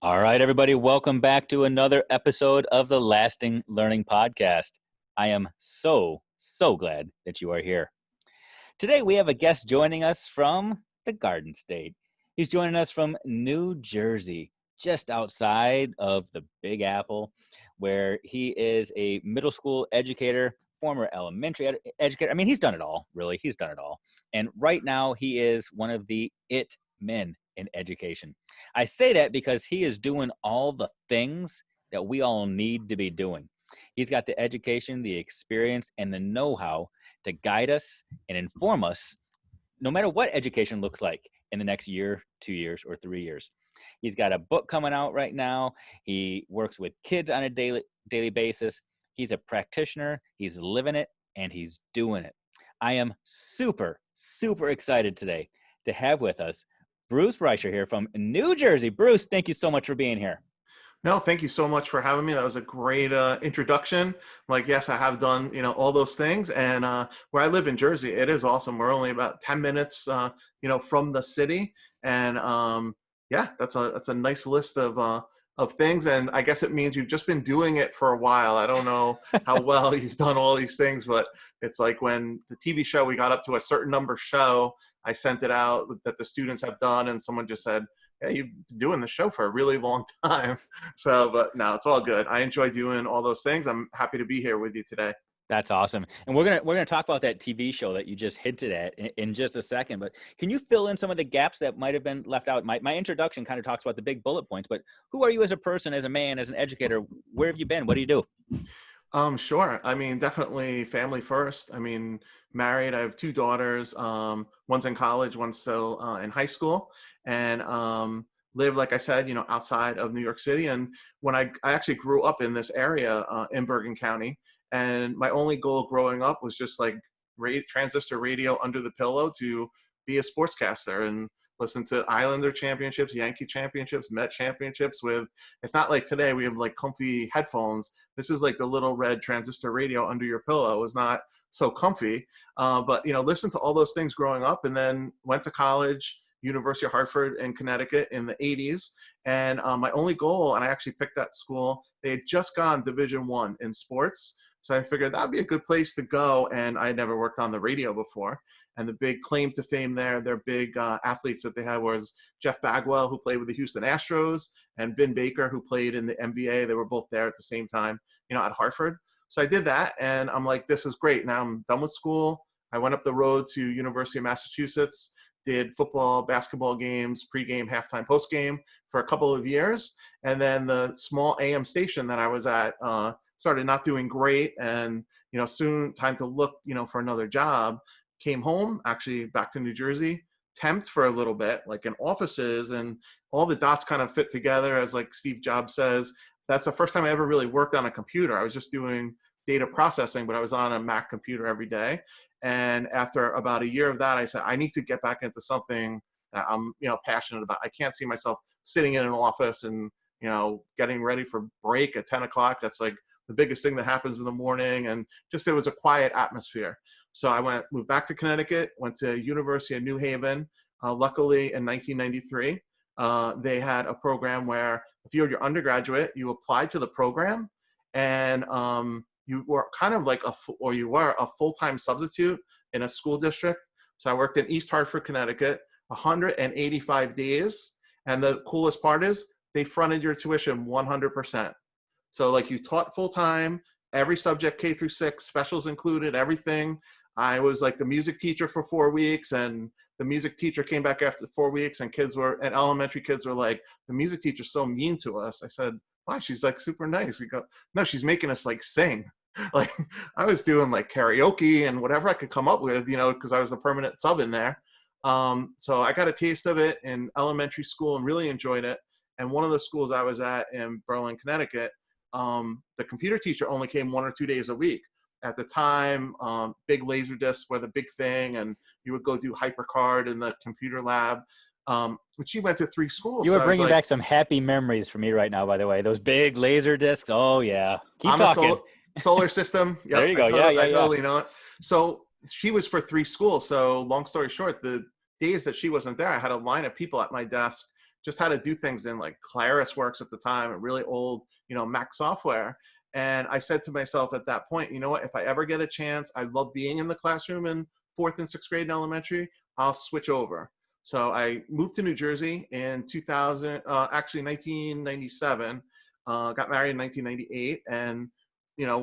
All right, everybody, welcome back to another episode of the Lasting Learning Podcast. I am so glad that you are here. Today, we have a guest joining us from the Garden State. He's joining us from New Jersey, just outside of the Big Apple, where he is a middle school educator, former elementary educator. I mean, he's done it all, really. He's done it all. And right now, he is one of the it men in education. I say that because he is doing all the things that we all need to be doing. He's got the education, the experience, and the know-how to guide us and inform us, no matter what education looks like in the next year, 2 years, or 3 years. He's got a book coming out right now. He works with kids on a daily basis. He's a practitioner. He's living it, and he's doing it. I am super excited today to have with us Bruce Reichert here from New Jersey. Bruce, thank you so much for being here. No, thank you so much for having me. That was a great introduction. Like, yes, I have done, all those things. And where I live in Jersey, it is awesome. We're only about 10 minutes, from the city. And yeah, that's a nice list of things. And I guess it means you've just been doing it for a while. I don't know how well you've done all these things, but it's like when the TV show, we got up to a certain number show, I sent it out that the students have done, and someone just said, yeah, you've been doing the show for a really long time. So, but no, it's all good. I enjoy doing all those things. I'm happy to be here with you today. That's awesome. And we're gonna talk about that TV show that you just hinted at in just a second. But can you fill in some of the gaps that might have been left out? My introduction kind of talks about the big bullet points, but who are you as a person, as a man, as an educator? Where have you been? What do you do? Sure. I mean, definitely family first. I mean, married. I have two daughters. One's in college, one's still in high school, and live, like I said, outside of New York City. And when I actually grew up in this area in Bergen County, and my only goal growing up was just like transistor radio under the pillow to be a sportscaster and listen to Islander championships, Yankee championships, Met championships with, it's not like today we have like comfy headphones. This is like the little red transistor radio under your pillow. It was not so comfy, but listen to all those things growing up, and then went to college, University of Hartford in Connecticut in the 80s. And my only goal, and I actually picked that school, they had just gone Division I in sports. So I figured that'd be a good place to go. And I had never worked on the radio before. And the big claim to fame there, their big athletes that they had was Jeff Bagwell, who played with the Houston Astros, and Vin Baker, who played in the NBA. They were both there at the same time, at Hartford. So I did that, and I'm like, this is great. Now I'm done with school. I went up the road to University of Massachusetts, did football, basketball games, pregame, halftime, postgame for a couple of years. And then the small AM station that I was at started not doing great. And, soon time to look, for another job. Came home, actually back to New Jersey, temped for a little bit, like in offices, and all the dots kind of fit together, as like Steve Jobs says. That's the first time I ever really worked on a computer. I was just doing data processing, but I was on a Mac computer every day. And after about a year of that, I said, I need to get back into something that I'm, passionate about. I can't see myself sitting in an office and, getting ready for break at 10 o'clock. That's like the biggest thing that happens in the morning. And just, it was a quiet atmosphere. So I moved back to Connecticut, went to University of New Haven. Luckily in 1993, they had a program where if you were your undergraduate, you applied to the program, and you were kind of like you were a full-time substitute in a school district. So I worked in East Hartford, Connecticut, 185 days. And the coolest part is they fronted your tuition 100%. So like you taught full-time, every subject K through 6, specials included, everything. I was like the music teacher for 4 weeks, and the music teacher came back after 4 weeks, and elementary kids were like, the music teacher's so mean to us. I said, wow, she's like super nice. You go, no, she's making us like sing. Like I was doing like karaoke and whatever I could come up with, because I was a permanent sub in there. So I got a taste of it in elementary school and really enjoyed it. And one of the schools I was at in Berlin, Connecticut, the computer teacher only came 1 or 2 days a week. At the time, big laser discs were the big thing, and you would go do HyperCard in the computer lab. But she went to 3 schools. You were bringing back some happy memories for me right now, by the way. Those big laser discs. Oh, yeah. Keep talking. Solar system. Yep, there you go. I totally know it. So she was for 3 schools. So long story short, the days that she wasn't there, I had a line of people at my desk just how to do things in like ClarisWorks at the time, a really old, Mac software. And I said to myself at that point, you know what, if I ever get a chance, I love being in the classroom in fourth and sixth grade in elementary, I'll switch over. So I moved to New Jersey in 2000, actually 1997, got married in 1998, and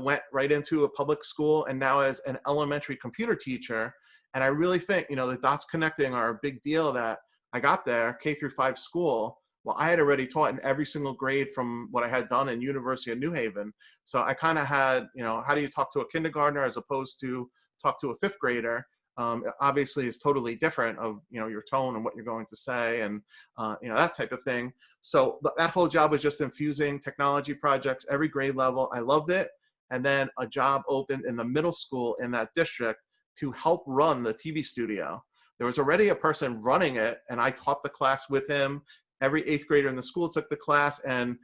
went right into a public school, and now as an elementary computer teacher. And I really think, the dots connecting are a big deal, that I got there, K through 5 school. Well, I had already taught in every single grade from what I had done in University of New Haven. So I kind of had, how do you talk to a kindergartner as opposed to talk to a fifth grader? Obviously is totally different of, your tone and what you're going to say, and, that type of thing. So that whole job was just infusing technology projects, every grade level. I loved it. And then a job opened in the middle school in that district to help run the TV studio. There was already a person running it, and I taught the class with him. Every eighth grader in the school took the class, and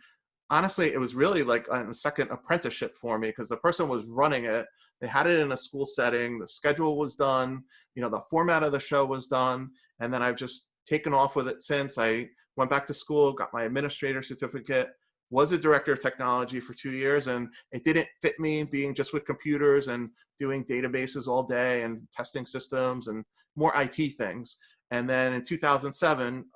honestly, it was really like a second apprenticeship for me, because the person was running it. They had it in a school setting. The schedule was done. The format of the show was done. And then I've just taken off with it since. I went back to school, got my administrator certificate, was a director of technology for 2 years, and it didn't fit me being just with computers and doing databases all day and testing systems and more IT things. And then in 2007,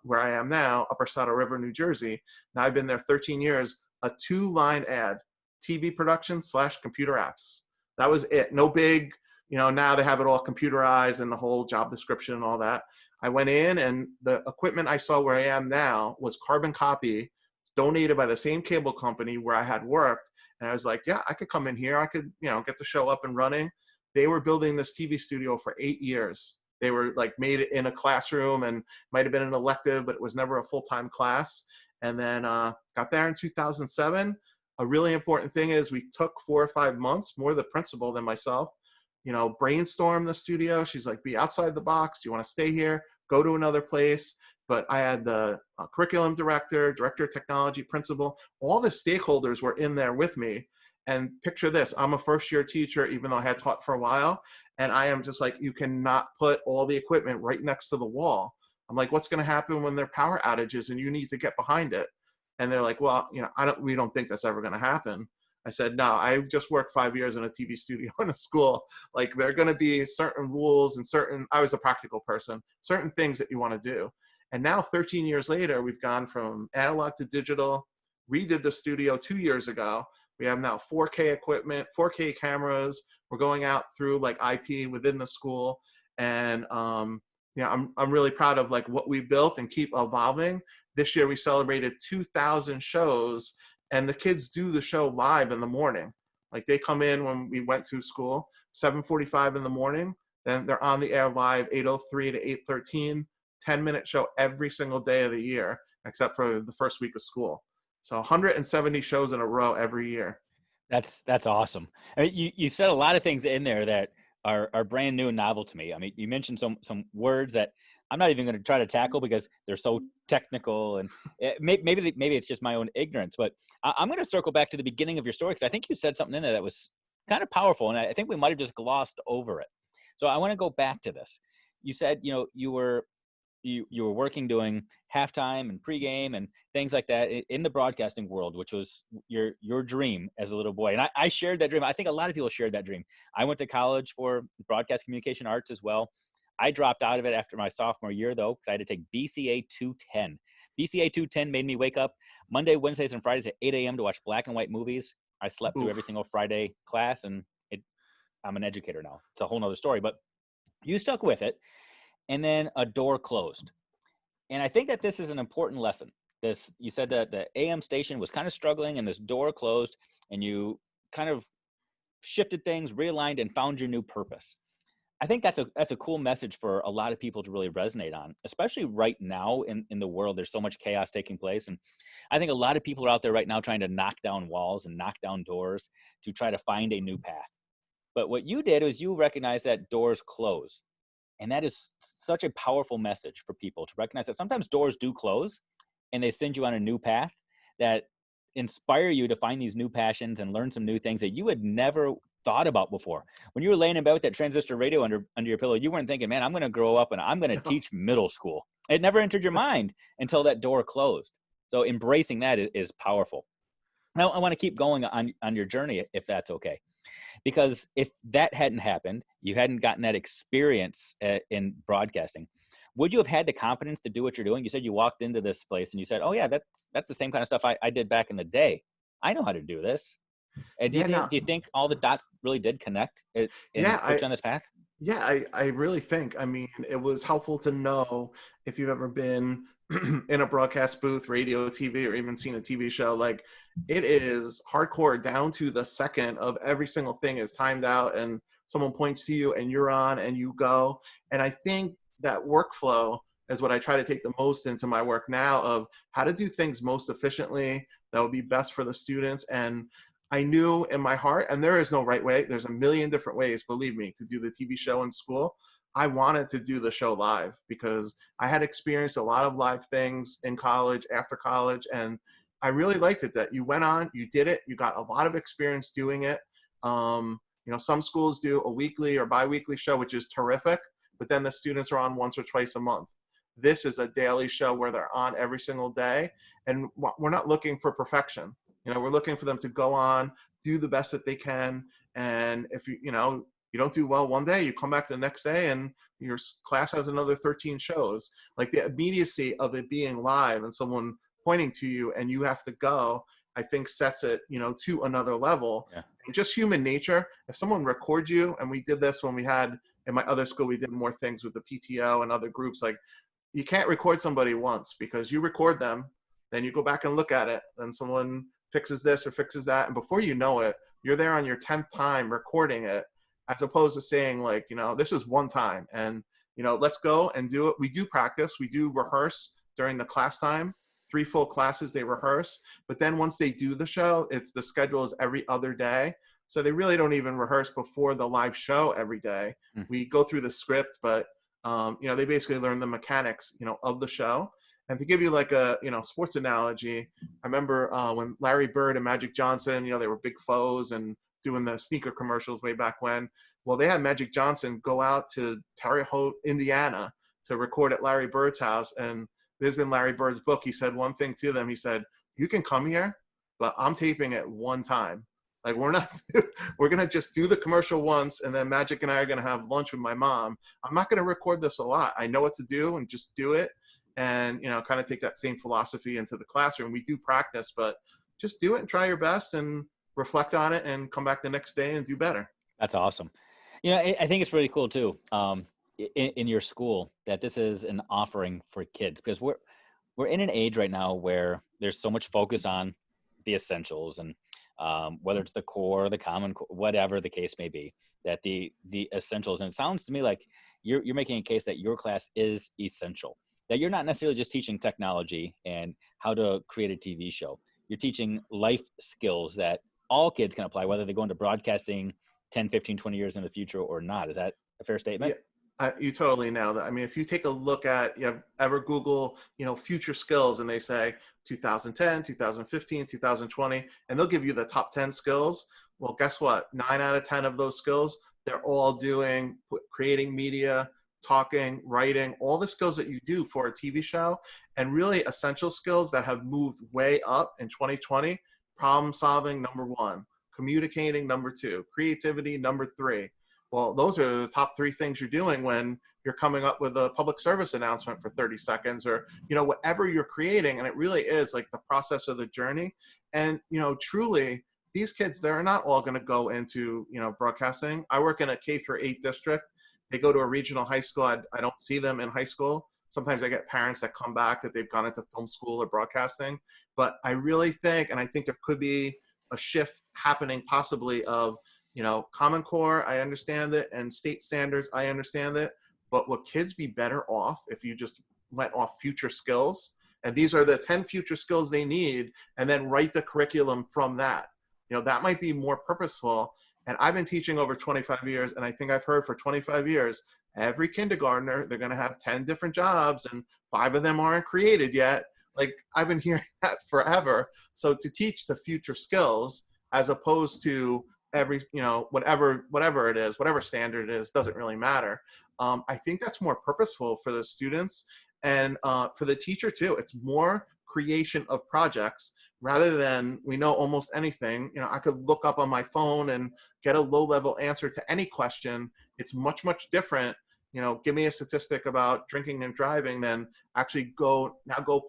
where I am now, Upper Saddle River, New Jersey, now I've been there 13 years, a 2-line ad, TV production / computer apps. That was it. No big, now they have it all computerized and the whole job description and all that. I went in, and the equipment I saw where I am now was carbon copy, donated by the same cable company where I had worked. And I was like, yeah, I could come in here. I could, get the show up and running. They were building this TV studio for 8 years. They were like made it in a classroom, and might've been an elective, but it was never a full-time class. And then got there in 2007. A really important thing is we took 4 or 5 months, more the principal than myself, brainstorm the studio. She's like, be outside the box. Do you want to stay here? Go to another place. But I had the curriculum director, director of technology, principal, all the stakeholders were in there with me. And picture this, I'm a first-year teacher, even though I had taught for a while. And I am just like, you cannot put all the equipment right next to the wall. I'm like, what's going to happen when there are power outages and you need to get behind it? And they're like, well, we don't think that's ever going to happen. I said, no, I just worked 5 years in a TV studio in a school. Like, there are going to be certain rules and I was a practical person, certain things that you want to do. And now 13 years later, we've gone from analog to digital, redid the studio 2 years ago. We have now 4K equipment, 4K cameras. We're going out through like IP within the school. And I'm really proud of like what we built and keep evolving. This year we celebrated 2,000 shows, and the kids do the show live in the morning. Like, they come in when we went to school, 7:45 in the morning. Then they're on the air live 8:03 to 8:13. 10-minute show every single day of the year, except for the first week of school. So 170 shows in a row every year. That's awesome. I mean, you said a lot of things in there that are brand new and novel to me. I mean, you mentioned some words that I'm not even going to try to tackle because they're so technical, and maybe it's just my own ignorance. But I'm going to circle back to the beginning of your story, because I think you said something in there that was kind of powerful, and I think we might have just glossed over it. So I want to go back to this. You said, you were working doing halftime and pregame and things like that in the broadcasting world, which was your dream as a little boy. And I shared that dream. I think a lot of people shared that dream. I went to college for broadcast communication arts as well. I dropped out of it after my sophomore year, though, because I had to take BCA 210. BCA 210 made me wake up Monday, Wednesdays, and Fridays at 8 a.m. to watch black and white movies. I slept through every single Friday class, and I'm an educator now. It's a whole nother story, but you stuck with it. And then a door closed. And I think that this is an important lesson. You said that the AM station was kind of struggling, and this door closed, and you kind of shifted things, realigned, and found your new purpose. I think that's a cool message for a lot of people to really resonate on, especially right now in the world. There's so much chaos taking place. And I think a lot of people are out there right now trying to knock down walls and knock down doors to try to find a new path. But what you did was you recognized that doors close. And that is such a powerful message for people to recognize that sometimes doors do close, and they send you on a new path that inspire you to find these new passions and learn some new things that you would never thought about before. When you were laying in bed with that transistor radio under your pillow, you weren't thinking, man, I'm going to grow up and I'm going to No. teach middle school. It never entered your mind until that door closed. So embracing that is powerful. Now I want to keep going on your journey, if that's okay, because if that hadn't happened, you hadn't gotten that experience in broadcasting, would you have had the confidence to do what you're doing? You said you walked into this place and you said, oh yeah, that's the same kind of stuff I did back in the day. I know how to do this. And Yeah, no, do you think all the dots really did connect and yeah, put you on this path? yeah, I really think. I mean, it was helpful to know if you've ever been in a broadcast booth, radio, TV, or even seen a TV show. Like, it is hardcore down to the second of every single thing is timed out, and someone points to you, and you're on, and you go. And I think that workflow is what I try to take the most into my work now of how to do things most efficiently that would be best for the students. And I knew in my heart, and there is no right way, there's a million different ways, believe me, to do the TV show in school. I wanted to do the show live because I had experienced a lot of live things in college, after college, and I really liked it that you went on, you did it, you got a lot of experience doing it. Some schools do a weekly or bi-weekly show, which is terrific, but then the students are on once or twice a month. This is a daily show where they're on every single day, and we're not looking for perfection. We're looking for them to go on, do the best that they can. And if you don't do well one day, you come back the next day and your class has another 13 shows. Like, the immediacy of it being live and someone pointing to you and you have to go, I think sets it, to another level. Yeah. And just human nature. If someone records you, and we did this when we had, in my other school, we did more things with the PTO and other groups, like, you can't record somebody once, because you record them, then you go back and look at it, then someone fixes this or fixes that, and before you know it, you're there on your 10th time recording it, as opposed to saying, like, this is one time, and let's go and do it. We do practice, we do rehearse during the class time, 3 full classes they rehearse, but then once they do the show, it's the schedule is every other day, so they really don't even rehearse before the live show every day. We go through the script, but they basically learn the mechanics of the show. And to give you like a sports analogy, I remember when Larry Bird and Magic Johnson, they were big foes and doing the sneaker commercials way back when. Well, they had Magic Johnson go out to Terre Haute, Indiana, to record at Larry Bird's house. And this is in Larry Bird's book. He said one thing to them. He said, "You can come here, but I'm taping it one time. Like, we're not, we're going to just do the commercial once, and then Magic and I are going to have lunch with my mom. I'm not going to record this a lot. I know what to do, and just do it." And, kind of take that same philosophy into the classroom. We do practice, but just do it and try your best and reflect on it and come back the next day and do better. That's awesome. I think it's really cool too, in your school, that this is an offering for kids, because we're in an age right now where there's so much focus on the essentials, and whether it's the core, the common core, whatever the case may be, that the essentials. And it sounds to me like you're making a case that your class is essential, that you're not necessarily just teaching technology and how to create a TV show. You're teaching life skills that all kids can apply, whether they go into broadcasting 10, 15, 20 years in the future or not. Is that a fair statement? Yeah, you totally nailed it. I mean, if you take a look at, ever Google, future skills, and they say 2010, 2015, 2020, and they'll give you the top 10 skills. Well, guess what? 9 out of 10 of those skills, they're all doing creating media, talking, writing, all the skills that you do for a TV show, and really essential skills that have moved way up in 2020. Problem solving, number 1. Communicating, number 2. Creativity, number 3. Well, those are the top 3 things you're doing when you're coming up with a public service announcement for 30 seconds, or, whatever you're creating. And it really is like the process of the journey. And, truly, these kids, they're not all going to go into, broadcasting. I work in a K-8 district. They go to a regional high school. I don't see them in high school. Sometimes I get parents that come back that they've gone into film school or broadcasting. But I really think, and I think there could be a shift happening possibly of, Common Core, I understand it, and state standards, I understand it. But would kids be better off if you just went off future skills? And these are the 10 future skills they need, and then write the curriculum from that. That might be more purposeful. And I've been teaching over 25 years, and I think I've heard for 25 years, every kindergartner, they're going to have 10 different jobs, and 5 of them aren't created yet. Like, I've been hearing that forever. So to teach the future skills, as opposed to every, whatever it is, whatever standard it is, doesn't really matter. I think that's more purposeful for the students and for the teacher too. It's more creation of projects rather than we know almost anything. I could look up on my phone and get a low level answer to any question. It's much, much different. Give me a statistic about drinking and driving, then actually go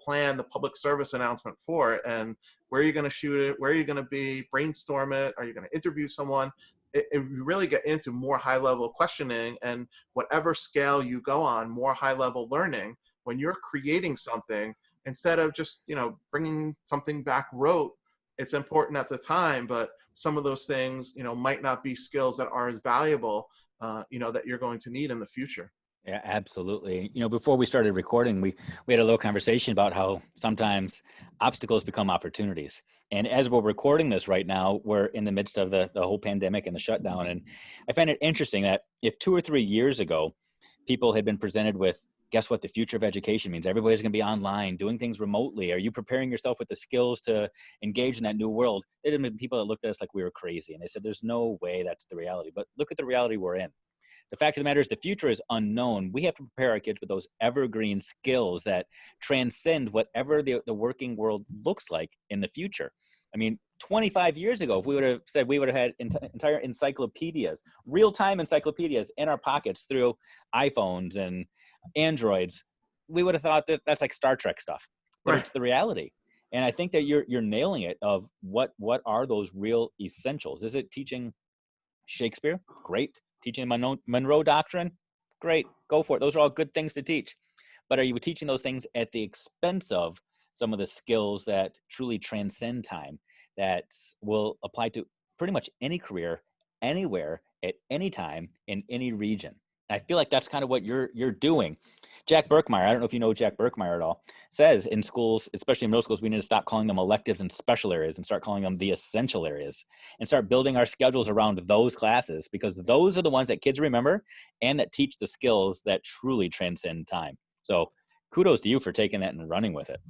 plan the public service announcement for it. And where are you going to shoot it? Where are you going to be? Brainstorm it. Are you going to interview someone? It really get into more high level questioning, and whatever scale you go on, more high level learning. When you're creating something, instead of just, bringing something back rote, it's important at the time, but some of those things, might not be skills that are as valuable, that you're going to need in the future. Yeah, absolutely. Before we started recording, we had a little conversation about how sometimes obstacles become opportunities. And as we're recording this right now, we're in the midst of the whole pandemic and the shutdown. And I find it interesting that if 2 or 3 years ago, people had been presented with, guess what, the future of education means everybody's going to be online, doing things remotely. Are you preparing yourself with the skills to engage in that new world? There had been people that looked at us like we were crazy. And they said, there's no way that's the reality. But look at the reality we're in. The fact of the matter is the future is unknown. We have to prepare our kids with those evergreen skills that transcend whatever the working world looks like in the future. I mean, 25 years ago, if we would have said we would have had entire encyclopedias, real-time encyclopedias in our pockets through iPhones and Androids, we would have thought that that's like Star Trek stuff, but Right. it's the reality. And I think that you're nailing it of what are those real essentials? Is it teaching Shakespeare? Great. Teaching Monroe Doctrine? Great. Go for it. Those are all good things to teach. But are you teaching those things at the expense of some of the skills that truly transcend time, that will apply to pretty much any career, anywhere, at any time, in any region? I feel like that's kind of what you're doing. Jack Berkmeyer, I don't know if you know Jack Berkmeyer at all, says in schools, especially in middle schools, we need to stop calling them electives and special areas and start calling them the essential areas, and start building our schedules around those classes, because those are the ones that kids remember and that teach the skills that truly transcend time. So kudos to you for taking that and running with it.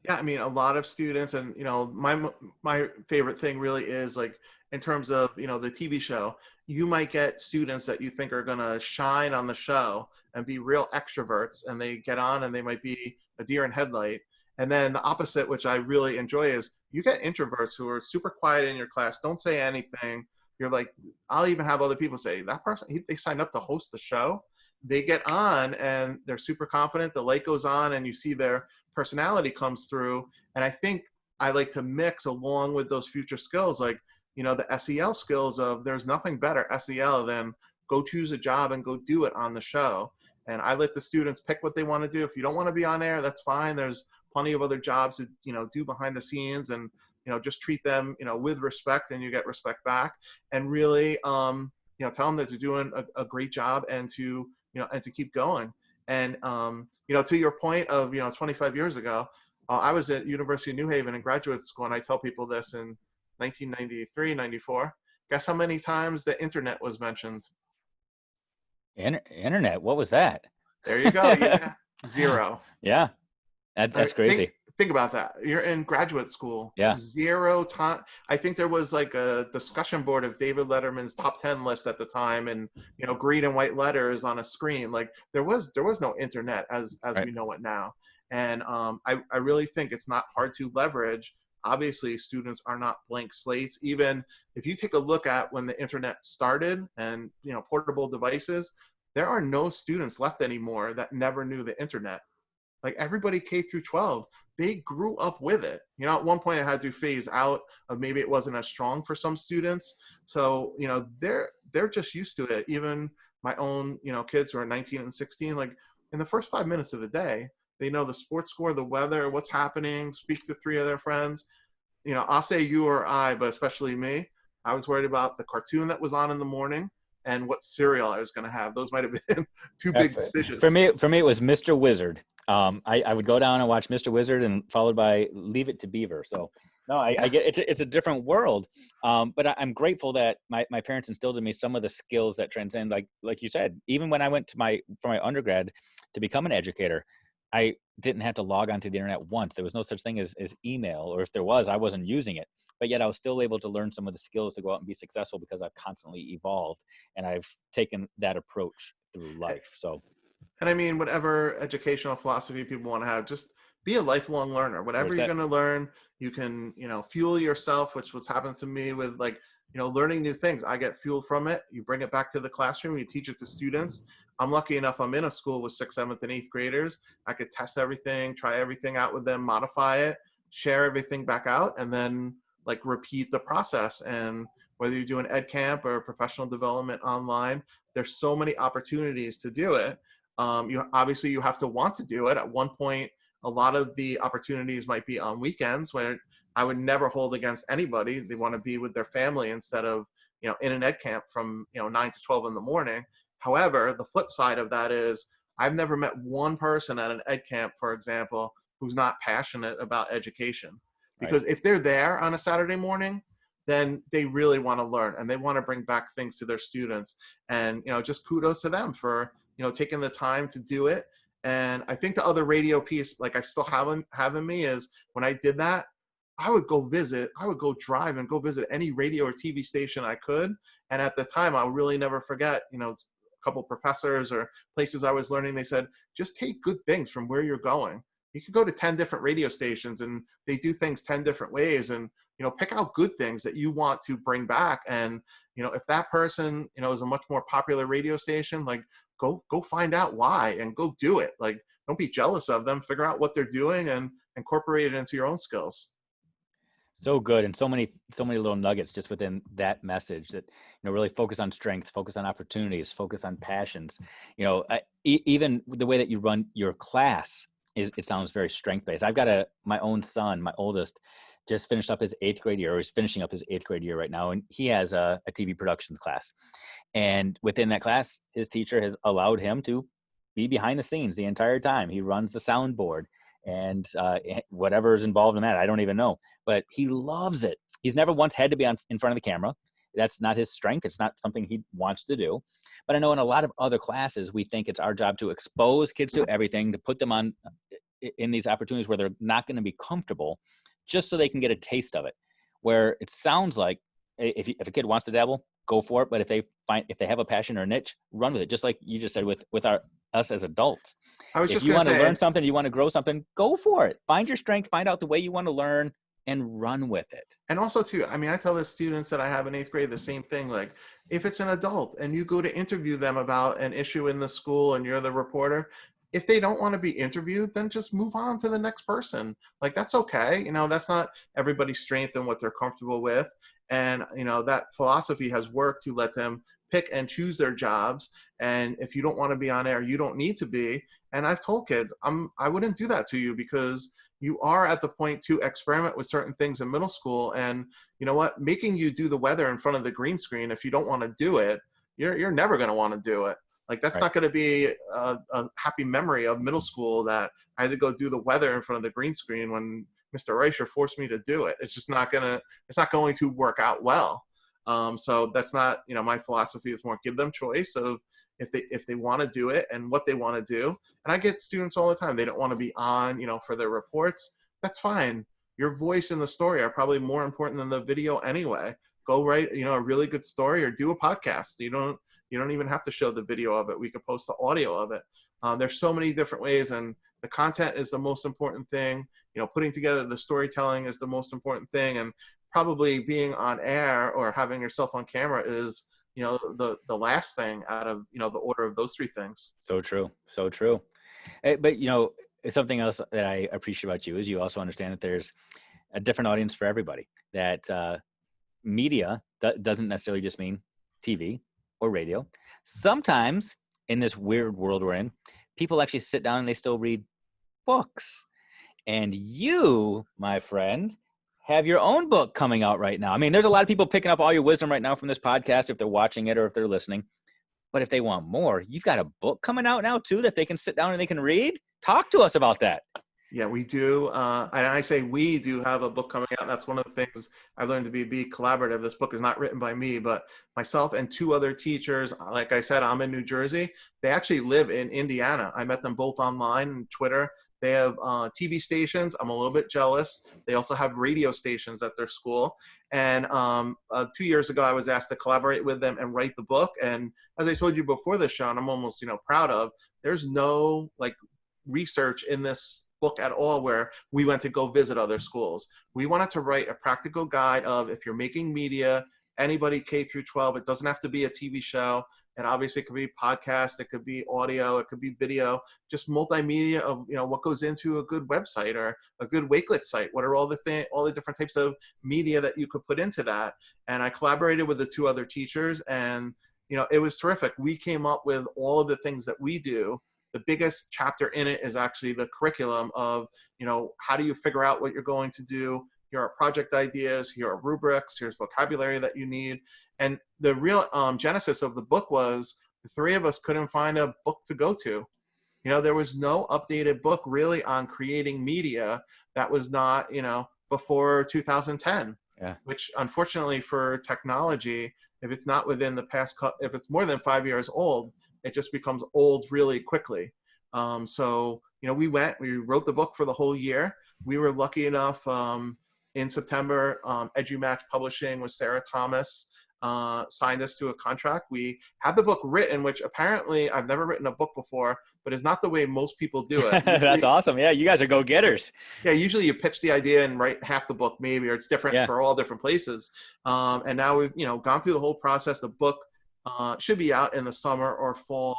Yeah, I mean, a lot of students, and my favorite thing really is like in terms of the TV show, you might get students that you think are gonna shine on the show and be real extroverts, and they get on and they might be a deer in headlight. And then the opposite, which I really enjoy, is you get introverts who are super quiet in your class, don't say anything. You're like, I'll even have other people say that person they signed up to host the show. They get on and they're super confident. The light goes on, and you see their personality comes through. And I think I like to mix along with those future skills, like, the SEL skills of there's nothing better SEL than go choose a job and go do it on the show. And I let the students pick what they want to do. If you don't want to be on air, that's fine. There's plenty of other jobs to, do behind the scenes, and, just treat them, with respect, and you get respect back. And really, tell them that they're doing a great job, and to keep going. And, to your point of, 25 years ago, I was at University of New Haven in graduate school, and I tell people this in 1993, 94. Guess how many times the internet was mentioned? Internet, what was that? There you go. Yeah. Zero. Yeah, I that's mean, crazy. think about that. You're in graduate school. Yeah. 0 time. I think there was like a discussion board of David Letterman's top 10 list at the time, and green and white letters on a screen. Like there was no internet as Right. we know it now. And I really think it's not hard to leverage. Obviously, students are not blank slates. Even if you take a look at when the internet started and portable devices, there are no students left anymore that never knew the internet. Like everybody K through 12, they grew up with it. At one point I had to phase out of maybe it wasn't as strong for some students. So, they're just used to it. Even my own, kids who are 19 and 16, like in the first 5 minutes of the day, they know the sports score, the weather, what's happening, speak to 3 of their friends. I'll say you or I, but especially me, I was worried about the cartoon that was on in the morning and what cereal I was going to have. Those might have been 2 big decisions. For me, it was Mr. Wizard. I would go down and watch Mr. Wizard, and followed by Leave It to Beaver. So no, I get it's a different world. But I'm grateful that my parents instilled in me some of the skills that transcend, like you said. Even when I went for my undergrad to become an educator, I didn't have to log onto the internet once. There was no such thing as email, or if there was, I wasn't using it. But yet I was still able to learn some of the skills to go out and be successful because I've constantly evolved and I've taken that approach through life. So And I mean, whatever educational philosophy people want to have, just be a lifelong learner. Whatever there's you're that. going to learn, you can, fuel yourself, which what's happened to me with like, learning new things. I get fuel from it. You bring it back to the classroom, you teach it to students. I'm lucky enough, I'm in a school with 6th, 7th, and 8th graders. I could test everything, try everything out with them, modify it, share everything back out, and then like repeat the process. And whether you do an ed camp or professional development online, there's so many opportunities to do it. You have to want to do it. At one point, a lot of the opportunities might be on weekends, where I would never hold against anybody. They want to be with their family instead of in an ed camp from 9 to 12 in the morning. However, the flip side of that is I've never met one person at an ed camp, for example, who's not passionate about education. Right. Because if they're there on a Saturday morning, then they really want to learn and they want to bring back things to their students. And just kudos to them for taking the time to do it. And I think the other radio piece, like I still have in me, is when I did that, I would go drive and go visit any radio or TV station I could. And at the time, I'll really never forget, a couple professors or places I was learning, they said, just take good things from where you're going. You could go to 10 different radio stations and they do things 10 different ways, and pick out good things that you want to bring back. And if that person is a much more popular radio station, like go find out why and go do it. Like, don't be jealous of them. Figure out what they're doing and incorporate it into your own skills. So good. And so many little nuggets just within that message that, really focus on strengths, focus on opportunities, focus on passions. Even the way that you run your class it sounds very strength based. I've got my own son, my oldest, just finished up his 8th grade year, or he's finishing up his 8th grade year right now. And he has a TV production class. And within that class, his teacher has allowed him to be behind the scenes the entire time. He runs the soundboard and whatever is involved in that, I don't even know. But he loves it. He's never once had to be in front of the camera. That's not his strength. It's not something he wants to do. But I know in a lot of other classes, we think it's our job to expose kids to everything, to put them in these opportunities where they're not going to be comfortable, just so they can get a taste of it. Where it sounds like if a kid wants to dabble, go for it. But if they have a passion or a niche, run with it. Just like you just said with us as adults. I was If just you going to want to say, learn something, you want to grow something, go for it. Find your strength, find out the way you want to learn, and run with it. and also too, I mean, I tell the students that I have in 8th grade the same thing. Like, if it's an adult and you go to interview them about an issue in the school and you're the reporter, if they don't want to be interviewed, then just move on to the next person. Like, that's okay. That's not everybody's strength and what they're comfortable with. And, that philosophy has worked to let them pick and choose their jobs. And if you don't want to be on air, you don't need to be. And I've told kids, I wouldn't do that to you, because you are at the point to experiment with certain things in middle school. And you know what, making you do the weather in front of the green screen, if you don't want to do it, you're never going to want to do it. Like, that's Right. not going to be a happy memory of middle school, that I had to go do the weather in front of the green screen when Mr. Reichert forced me to do it. It's not going to work out well. So that's not, my philosophy is more give them choice of if they want to do it and what they want to do. And I get students all the time, they don't want to be on, for their reports. That's fine. Your voice and the story are probably more important than the video anyway. Go write, a really good story or do a podcast. You don't even have to show the video of it. We could post the audio of it. There's so many different ways, and the content is the most important thing. Putting together the storytelling is the most important thing, and probably being on air or having yourself on camera is, the last thing out of, the order of those three things. So true. So true. But, something else that I appreciate about you is you also understand that there's a different audience for everybody, that media doesn't necessarily just mean TV or radio. Sometimes in this weird world we're in, people actually sit down and they still read books. And you, my friend, have your own book coming out right now. I mean, there's a lot of people picking up all your wisdom right now from this podcast, if they're watching it or if they're listening. But if they want more, you've got a book coming out now too that they can sit down and they can read. Talk to us about that. Yeah, we do. And I say we do have a book coming out. And that's one of the things I've learned to be collaborative. This book is not written by me, but myself and two other teachers. Like I said, I'm in New Jersey. They actually live in Indiana. I met them both online and Twitter. They have TV stations. I'm a little bit jealous. They also have radio stations at their school. And 2 years ago, I was asked to collaborate with them and write the book. And as I told you before the show, and I'm almost proud of, there's no like research in this book at all where we went to go visit other schools. We wanted to write a practical guide of if you're making media, anybody K through 12, it doesn't have to be a TV show. And obviously it could be podcast, it could be audio, it could be video, just multimedia of what goes into a good website or a good Wakelet site. What are all the different types of media that you could put into that? And I collaborated with the two other teachers, and it was terrific. We came up with all of the things that we do. The biggest chapter in it is actually the curriculum of, how do you figure out what you're going to do? Here are project ideas, here are rubrics, here's vocabulary that you need. And the real genesis of the book was the three of us couldn't find a book to go to. There was no updated book really on creating media that was not, before 2010, Yeah. which unfortunately for technology, if it's not within the past, if it's more than 5 years old, it just becomes old really quickly. So, we wrote the book for the whole year. We were lucky enough in September, EduMatch Publishing with Sarah Thomas signed us to a contract. We had the book written, which apparently I've never written a book before, but is not the way most people do it. That's awesome. Yeah, you guys are go-getters. Yeah, usually you pitch the idea and write half the book maybe, or it's different for all different places. And now we've gone through the whole process. The book should be out in the summer or fall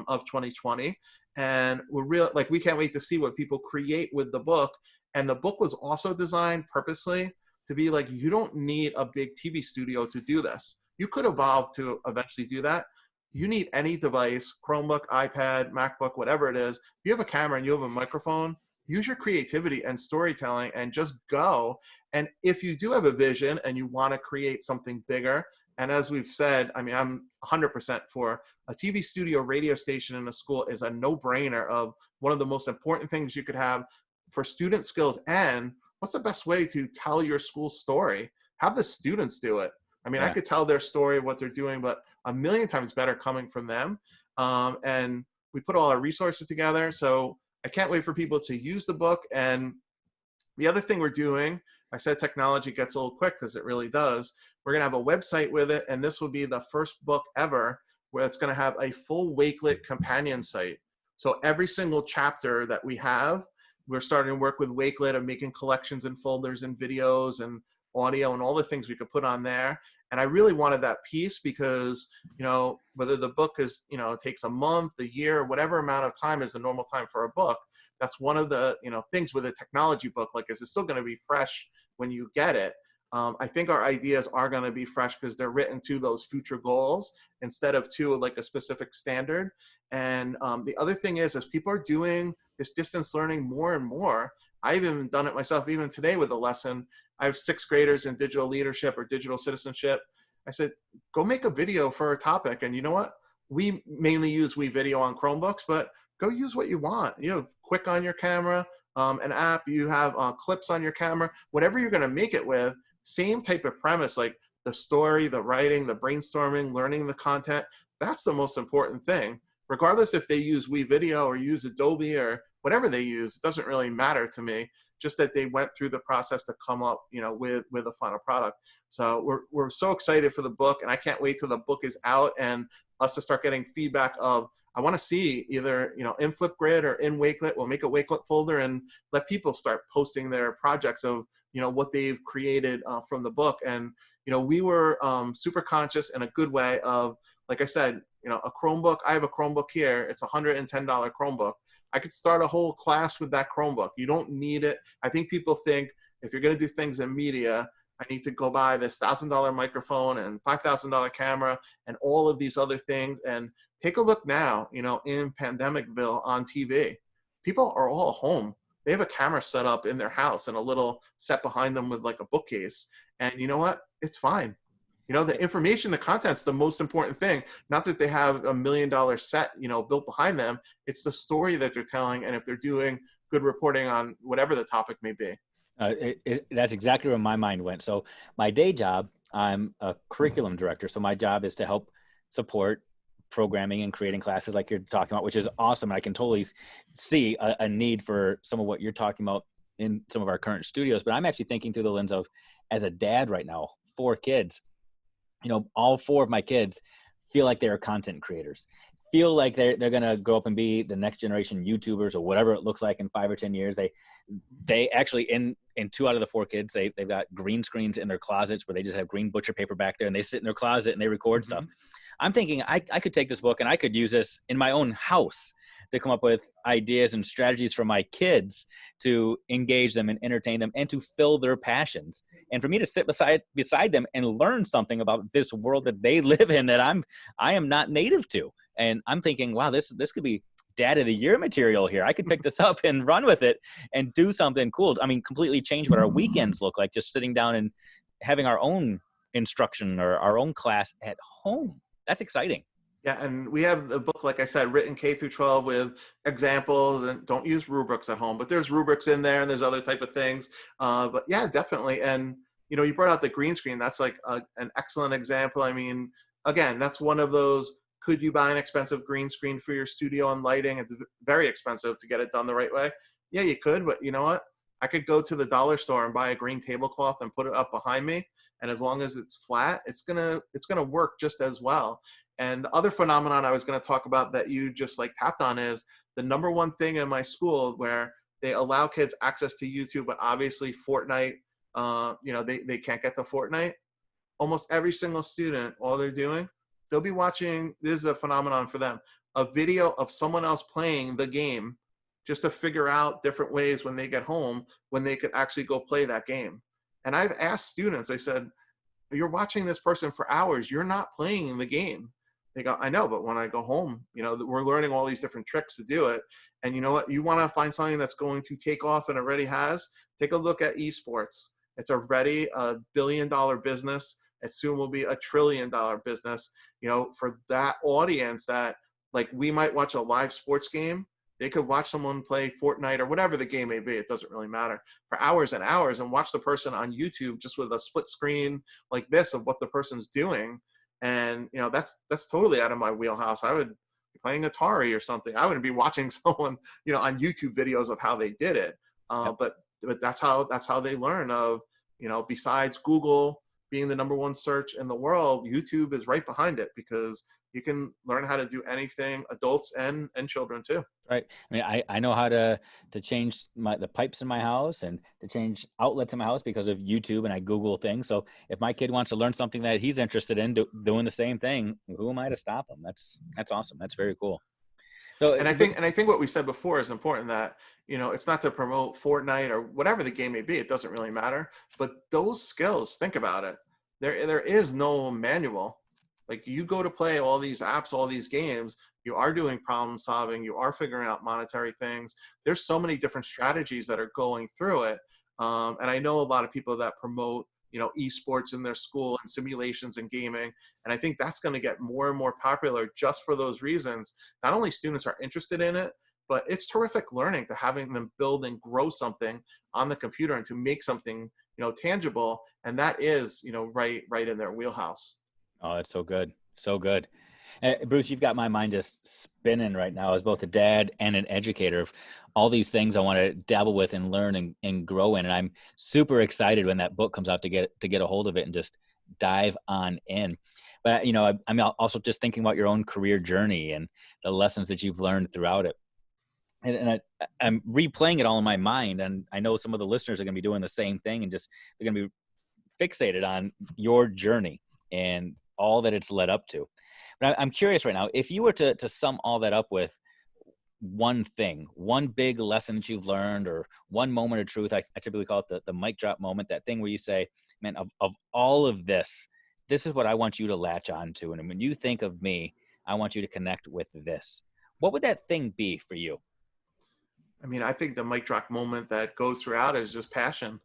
of 2020. And we can't wait to see what people create with the book. And the book was also designed purposely to be like, you don't need a big TV studio to do this. You could evolve to eventually do that. You need any device, Chromebook, iPad, MacBook, whatever it is. If you have a camera and you have a microphone, use your creativity and storytelling and just go. And if you do have a vision and you want to create something bigger, and as we've said, I mean, I'm 100% for a TV studio, radio station in a school is a no-brainer of one of the most important things you could have for student skills. And what's the best way to tell your school's story? Have the students do it. I mean, I could tell their story of what they're doing, but a million times better coming from them. And we put all our resources together. So I can't wait for people to use the book. And the other thing we're doing, I said technology gets old quick because it really does. We're going to have a website with it. And this will be the first book ever where it's going to have a full Wakelet companion site. So every single chapter that we have, we're starting to work with Wakelet of making collections and folders and videos and audio and all the things we could put on there. And I really wanted that piece because, whether the book is, takes a month, a year, whatever amount of time is the normal time for a book, that's one of the, things with a technology book, like, is it still going to be fresh when you get it? I think our ideas are going to be fresh because they're written to those future goals instead of to like a specific standard. And the other thing is, as people are doing this distance learning more and more, I've even done it myself, even today with a lesson. I have 6th graders in digital leadership or digital citizenship. I said, go make a video for a topic. And you know what? We mainly use WeVideo on Chromebooks, but go use what you want. You have Quick on your camera, an app, you have clips on your camera, whatever you're going to make it with, same type of premise, like the story, the writing, the brainstorming, learning the content. That's the most important thing. Regardless if they use WeVideo or use Adobe or whatever they use, it doesn't really matter to me. Just that they went through the process to come up, with a final product. So we're so excited for the book, and I can't wait till the book is out and us to start getting feedback of, I want to see either, in Flipgrid or in Wakelet. We'll make a Wakelet folder and let people start posting their projects of, what they've created from the book. And, we were super conscious in a good way of, like I said, a Chromebook. I have a Chromebook here. It's a $110 Chromebook. I could start a whole class with that Chromebook. You don't need it. I think people think if you're going to do things in media, I need to go buy this $1,000 microphone and $5,000 camera and all of these other things. And take a look now, in Pandemicville on TV. People are all home. They have a camera set up in their house and a little set behind them with like a bookcase. And you know what? It's fine. The information, the content's the most important thing. Not that they have $1 million set, built behind them. It's the story that they're telling. And if they're doing good reporting on whatever the topic may be. That's exactly where my mind went. So my day job, I'm a curriculum director. So my job is to help support programming and creating classes like you're talking about, which is awesome. I can totally see a need for some of what you're talking about in some of our current studios. But I'm actually thinking through the lens of, as a dad right now, 4 kids, all 4 of my kids feel like they're content creators, feel like they're going to grow up and be the next generation YouTubers or whatever it looks like in 5 or 10 years. They actually, in 2 out of the 4 kids, they've got green screens in their closets where they just have green butcher paper back there, and they sit in their closet and they record stuff. I'm thinking I could take this book and I could use this in my own house to come up with ideas and strategies for my kids to engage them and entertain them and to fill their passions. And for me to sit beside them and learn something about this world that they live in that I am not native to. And I'm thinking, wow, this could be Dad of the Year material here. I could pick this up and run with it and do something cool. I mean, completely change what our weekends look like, just sitting down and having our own instruction or our own class at home. That's exciting. Yeah, and we have the book, like I said, written K through 12 with examples, and don't use rubrics at home, but there's rubrics in there and there's other type of things. But yeah, definitely. And, you brought out the green screen. That's like an excellent example. I mean, again, that's one of those, could you buy an expensive green screen for your studio and lighting? It's very expensive to get it done the right way. Yeah, you could, but you know what? I could go to the dollar store and buy a green tablecloth and put it up behind me. And as long as it's flat, it's gonna work just as well. And the other phenomenon I was going to talk about that you just like tapped on is the number one thing in my school where they allow kids access to YouTube, but obviously Fortnite, they can't get to Fortnite. Almost every single student, all they're doing, they'll be watching, this is a phenomenon for them, a video of someone else playing the game just to figure out different ways when they get home, when they could actually go play that game. And I've asked students, I said, you're watching this person for hours, you're not playing the game. They go, I know, but when I go home, we're learning all these different tricks to do it. And you know what? You want to find something that's going to take off and already has, take a look at esports. It's already a billion-dollar business. It soon will be a trillion-dollar business. For that audience that, like, we might watch a live sports game, they could watch someone play Fortnite or whatever the game may be. It doesn't really matter, for hours and hours, and watch the person on YouTube just with a split screen like this of what the person's doing. And that's totally out of my wheelhouse. I would be playing Atari or something. I wouldn't be watching someone on YouTube videos of how they did it. Yep. But that's how they learn. Of besides Google being the number one search in the world, YouTube is right behind it, because you can learn how to do anything, adults and children too. Right. I mean, I know how to change the pipes in my house and to change outlets in my house because of YouTube, and I Google things. So if my kid wants to learn something that he's interested in, doing the same thing, who am I to stop him? That's awesome. That's very cool. So, And I think what we said before is important, that it's not to promote Fortnite or whatever the game may be. It doesn't really matter. But those skills, think about it. There is no manual. Like, you go to play all these apps, all these games, you are doing problem solving, you are figuring out monetary things. There's so many different strategies that are going through it. And I know a lot of people that promote, esports in their school and simulations and gaming. And I think that's going to get more and more popular just for those reasons. Not only students are interested in it, but it's terrific learning to having them build and grow something on the computer and to make something, tangible. And that is, right in their wheelhouse. oh, it's so good. So good. Bruce, you've got my mind just spinning right now as both a dad and an educator of all these things I want to dabble with and learn and grow in. And I'm super excited when that book comes out to get a hold of it and just dive on in. But, I'm also just thinking about your own career journey and the lessons that you've learned throughout it. And I'm replaying it all in my mind. And I know some of the listeners are going to be doing the same thing, and just they're going to be fixated on your journey and all that it's led up to. But I'm curious right now, if you were to sum all that up with one thing, one big lesson that you've learned, or one moment of truth, I typically call it the mic drop moment, that thing where you say, man, of all of this, this is what I want you to latch on to. And when you think of me, I want you to connect with this. What would that thing be for you? I mean, I think the mic drop moment that goes throughout is just passion.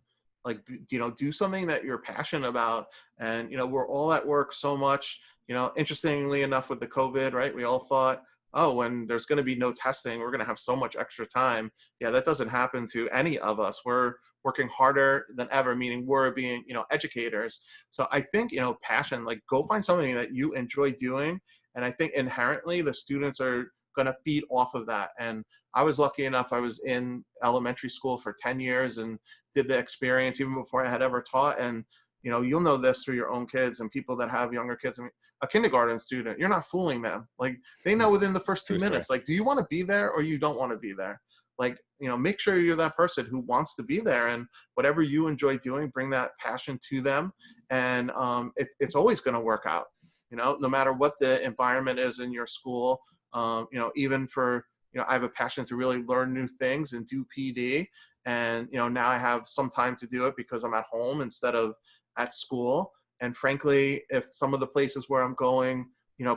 Like, do something that you're passionate about. And, we're all at work so much, interestingly enough with the COVID, right? We all thought oh, when there's going to be no testing, we're going to have so much extra time. Yeah, that doesn't happen to any of us. We're working harder than ever, meaning we're being, educators. So I think, passion, like go find something that you enjoy doing. And I think inherently the students are going to feed off of that. And I was lucky enough, I was in elementary school for 10 years and did the experience even before I had ever taught. And, you'll know this through your own kids and people that have younger kids. I mean, a kindergarten student, you're not fooling them. Like they know within the first 2 True story. minutes, like, do you want to be there or you don't want to be there? Like, make sure you're that person who wants to be there, and whatever you enjoy doing, bring that passion to them. And it's always going to work out, no matter what the environment is in your school. Even for, I have a passion to really learn new things and do PD. And, now I have some time to do it because I'm at home instead of at school. And frankly, if some of the places where I'm going,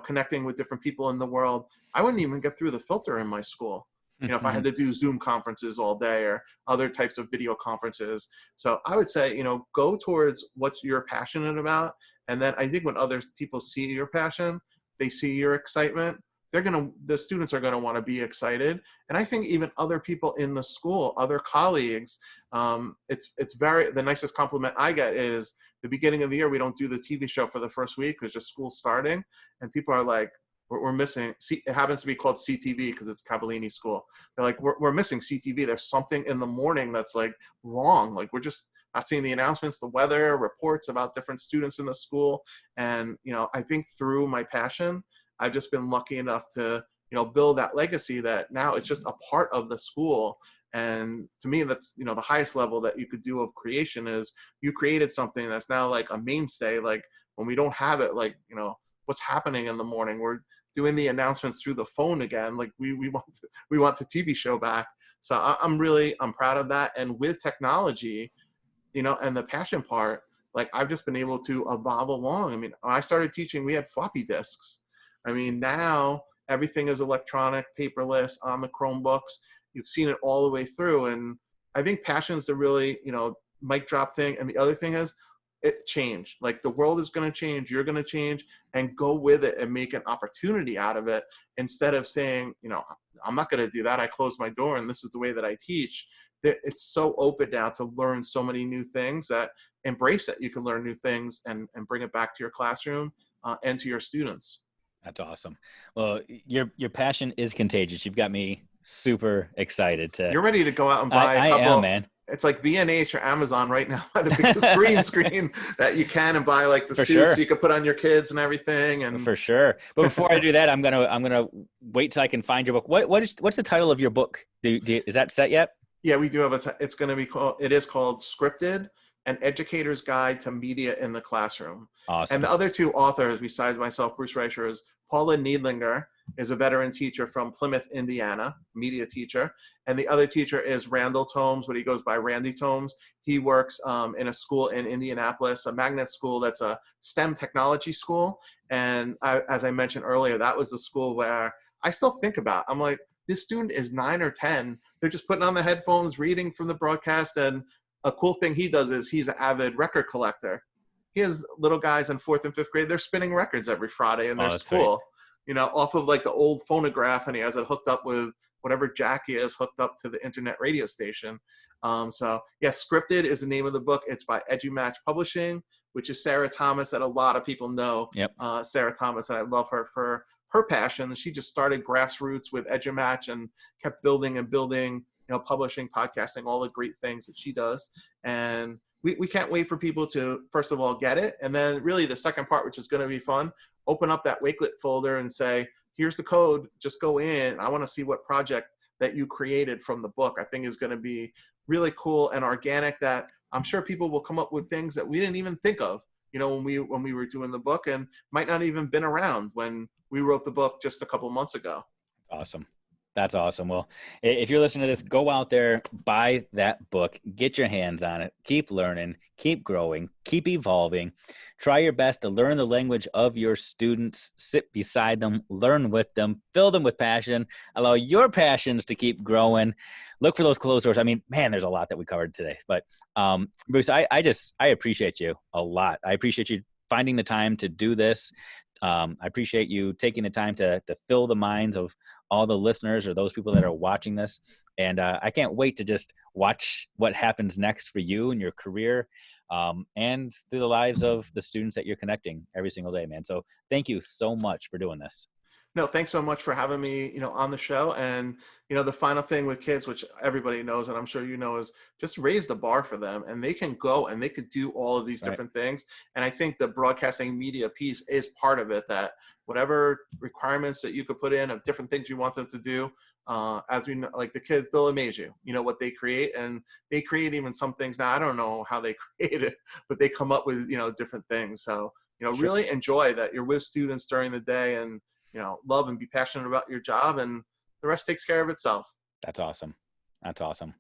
connecting with different people in the world, I wouldn't even get through the filter in my school. If I had to do Zoom conferences all day or other types of video conferences. So I would say, go towards what you're passionate about. And then I think when other people see your passion, they see your excitement, the students are going to want to be excited. And I think even other people in the school, other colleagues, the nicest compliment I get is the beginning of the year, we don't do the TV show for the first week because just school's starting. And people are like, we're missing, it happens to be called CTV because it's Cavallini School. They're like, we're missing CTV. There's something in the morning that's like wrong. Like we're just not seeing the announcements, the weather, reports about different students in the school. And, I think through my passion, I've just been lucky enough to, build that legacy that now it's just a part of the school. And to me, that's, the highest level that you could do of creation is you created something that's now like a mainstay. Like when we don't have it, like, what's happening in the morning, we're doing the announcements through the phone again. Like we want the TV show back. So I'm proud of that. And with technology, and the passion part, like I've just been able to evolve along. I mean, when I started teaching, we had floppy disks. I mean, now everything is electronic, paperless, on the Chromebooks. You've seen it all the way through. And I think passion is the really, mic drop thing. And the other thing is it changed. Like the world is going to change. You're going to change, and go with it and make an opportunity out of it instead of saying, I'm not going to do that. I closed my door and this is the way that I teach. It's so open now to learn so many new things that embrace it. You can learn new things and bring it back to your classroom and to your students. That's awesome. Well, your passion is contagious. You've got me super excited to. You're ready to go out and buy I a couple. am, man. It's like B&H or Amazon right now, the biggest green screen that you can, and buy like the For suits sure. you could put on your kids and everything. And for sure. But before I do that, I'm gonna wait till I can find your book. What's the title of your book? Is that set yet? Yeah, we do have it's going to be called. It is called Scripted: An Educator's Guide to Media in the Classroom. Awesome. And the other two authors, besides myself, Bruce Reichert, is Paula Needlinger, is a veteran teacher from Plymouth, Indiana, media teacher. And the other teacher is Randall Tomes, but he goes by Randy Tomes. He works in a school in Indianapolis, a magnet school that's a STEM technology school. And as I mentioned earlier, that was the school where I still think about. I'm like, this student is 9 or 10. They're just putting on the headphones, reading from the broadcast. And a cool thing he does is he's an avid record collector. He has little guys in 4th and 5th grade. They're spinning records every Friday in their school, off of like the old phonograph, and he has it hooked up with whatever jack he has hooked up to the internet radio station. So yeah, Scripted is the name of the book. It's by EduMatch Publishing, which is Sarah Thomas, that a lot of people know. Yep. Sarah Thomas, and I love her for her passion. She just started grassroots with EduMatch and kept building and building, publishing, podcasting, all the great things that she does. And we can't wait for people to, first of all, get it. And then really the second part, which is going to be fun, open up that Wakelet folder and say, here's the code, just go in. I want to see what project that you created from the book. I think is going to be really cool and organic, that I'm sure people will come up with things that we didn't even think of, when we were doing the book, and might not even been around when we wrote the book just a couple months ago. Awesome. That's awesome. Well, if you're listening to this, go out there, buy that book, get your hands on it, keep learning, keep growing, keep evolving, try your best to learn the language of your students, sit beside them, learn with them, fill them with passion, allow your passions to keep growing. Look for those closed doors. I mean, man, there's a lot that we covered today, but Bruce, I appreciate you a lot. I appreciate you finding the time to do this. I appreciate you taking the time to fill the minds of all the listeners or those people that are watching this. And I can't wait to just watch what happens next for you and your career, and through the lives of the students that you're connecting every single day, man. So thank you so much for doing this. No, thanks so much for having me, on the show. And, the final thing with kids, which everybody knows, and I'm sure you know, is just raise the bar for them and they can go and they could do all of these Right. different things. And I think the broadcasting media piece is part of it, that whatever requirements that you could put in of different things you want them to do, as we know, like the kids, they'll amaze you, what they create. And they create even some things. Now, I don't know how they create it, but they come up with, different things. So, Sure. really enjoy that you're with students during the day, and love and be passionate about your job, and the rest takes care of itself. That's awesome. That's awesome.